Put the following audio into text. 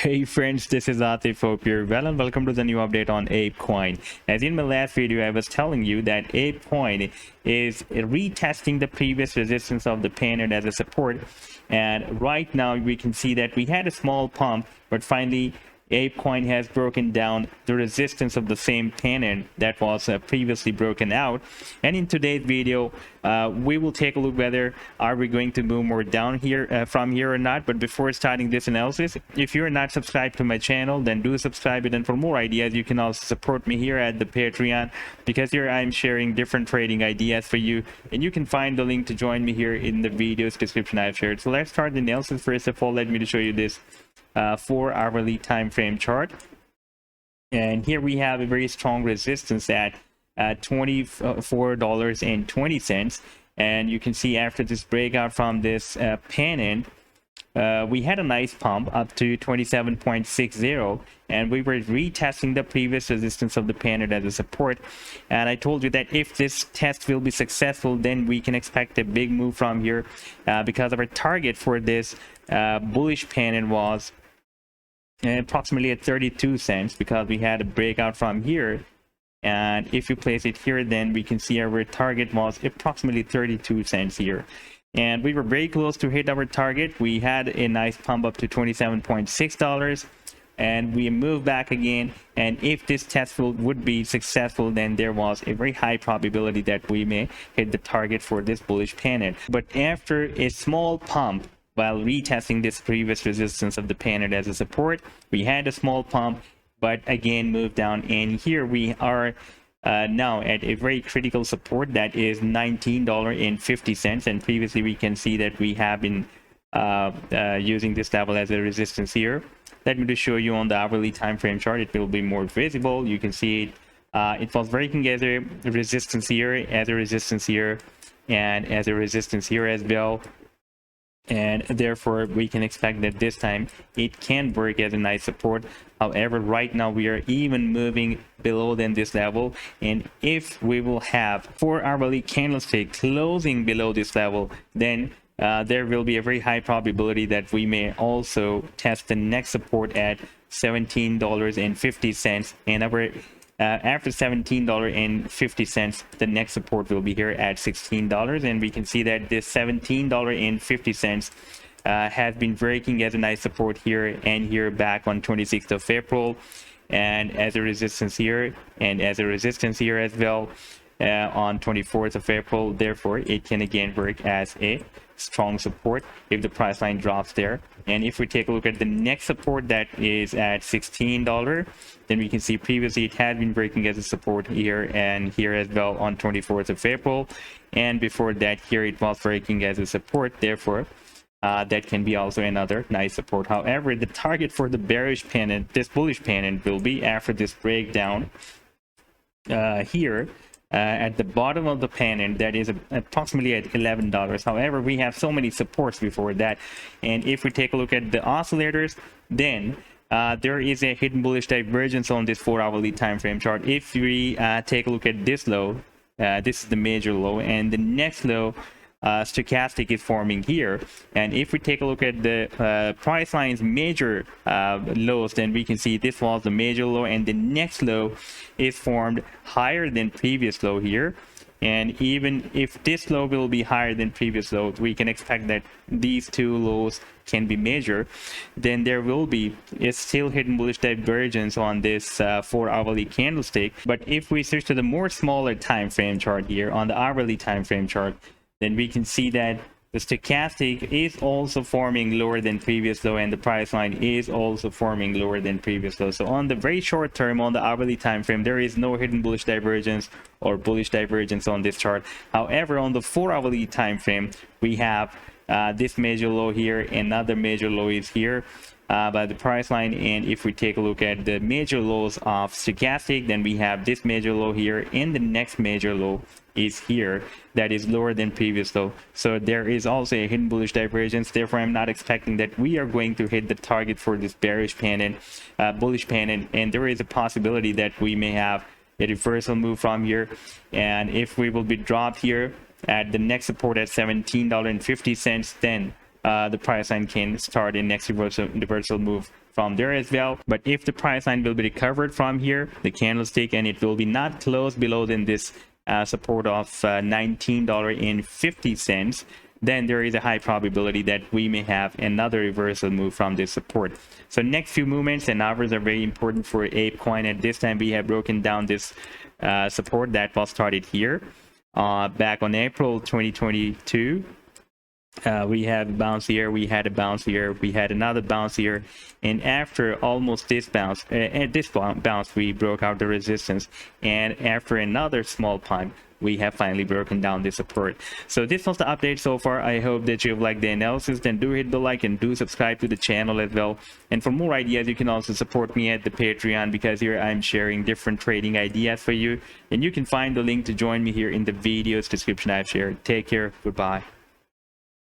Hey friends, this is Atif. Hope you're well and welcome to the new update on ApeCoin. As in my last video, I was telling you that ApeCoin is retesting the previous resistance of the Pennant as a support, and right now we can see that we had a small pump, but finally ApeCoin has broken down the resistance of the same Pennant that was previously broken out. And in today's video, we will take a look whether are we going to move more down here from here or not. But before starting this analysis, if you're not subscribed to my channel, then do subscribe it. And for more ideas, you can also support me here at the Patreon, because here I'm sharing different trading ideas for you, and you can find the link to join me here in the video's description I've shared. So let's start the analysis. First of all, let me show you this 4-hourly time frame chart, and here we have a very strong resistance at $24.20, and you can see after this breakout from this Pennant, we had a nice pump up to 27.60, and we were retesting the previous resistance of the Pennant as a support. And I told you that if this test will be successful, then we can expect a big move from here, because our target for this bullish Pennant was approximately at 32 cents, because we had a breakout from here. And if you place it here, then we can see our target was approximately 32 cents here, and we were very close to hit our target. We had a nice pump up to $27.6, and we moved back again. And if this test would be successful, then there was a very high probability that we may hit the target for this bullish Pennant. But after a small pump while retesting this previous resistance of the Pennant as a support, we had a small pump, but again moved down, and here we are now at a very critical support, that is $19.50. And previously we can see that we have been using this level as a resistance here. Let me just show you on the hourly time frame chart. It will be more visible. You can see it, it was breaking as a resistance here, as a resistance here, and as a resistance here as well. And therefore we can expect that this time it can work as a nice support. However, right now we are even moving below than this level, and if we will have 4-hourly candlestick closing below this level, then there will be a very high probability that we may also test the next support at $17.50, and our after $17.50, the next support will be here at $16. And we can see that this $17.50 has been breaking as a nice support here and here back on 26th of April, and as a resistance here, and as a resistance here as well on 24th of April. Therefore, it can again work as a strong support if the price line drops there. And if we take a look at the next support, that is at $16, then we can see previously it had been breaking as a support here and here as well on 24th of April, and before that here it was breaking as a support. Therefore that can be also another nice support. However, the target for the bearish Pennant, this bullish Pennant, will be after this breakdown here at the bottom of the Pennant, that is approximately at $11. However, we have so many supports before that, and if we take a look at the oscillators, then there is a hidden bullish divergence on this 4-hourly time frame chart. If we take a look at this low, this is the major low, and the next low stochastic is forming here. And if we take a look at the price line's major lows, then we can see this was the major low, and the next low is formed higher than previous low here. And even if this low will be higher than previous low, we can expect that these two lows can be major. Then there will be a still hidden bullish divergence on this 4-hourly candlestick. But if we switch to the more smaller time frame chart here on the hourly time frame chart, then we can see that the stochastic is also forming lower than previous low, and the price line is also forming lower than previous low. So on the very short term, on the hourly time frame, there is no hidden bullish divergence or bullish divergence on this chart. However, on the 4-hourly time frame, we have this major low here, another major low is here by the price line. And if we take a look at the major lows of stochastic, then we have this major low here, and the next major low is here, that is lower than previous low. So there is also a hidden bullish divergence. Therefore, I'm not expecting that we are going to hit the target for this bearish Pennant, bullish Pennant, and there is a possibility that we may have a reversal move from here. And if we will be dropped here at the next support at $17.50, then the price line can start a next reversal move from there as well. But if the price line will be recovered from here, the candlestick, and it will be not close below than this support of $19.50, then there is a high probability that we may have another reversal move from this support. So next few movements and hours are very important for ApeCoin. At this time, we have broken down this support that was started here back on April 2022. We had a bounce here, we had a bounce here, we had another bounce here, and after almost this bounce, we broke out the resistance, and after another small pump, we have finally broken down this support. So this was the update so far. I hope that you've liked the analysis. Then do hit the like and do subscribe to the channel as well. And for more ideas, you can also support me at the Patreon, because here I'm sharing different trading ideas for you. And you can find the link to join me here in the video's description I've shared. Take care. Goodbye.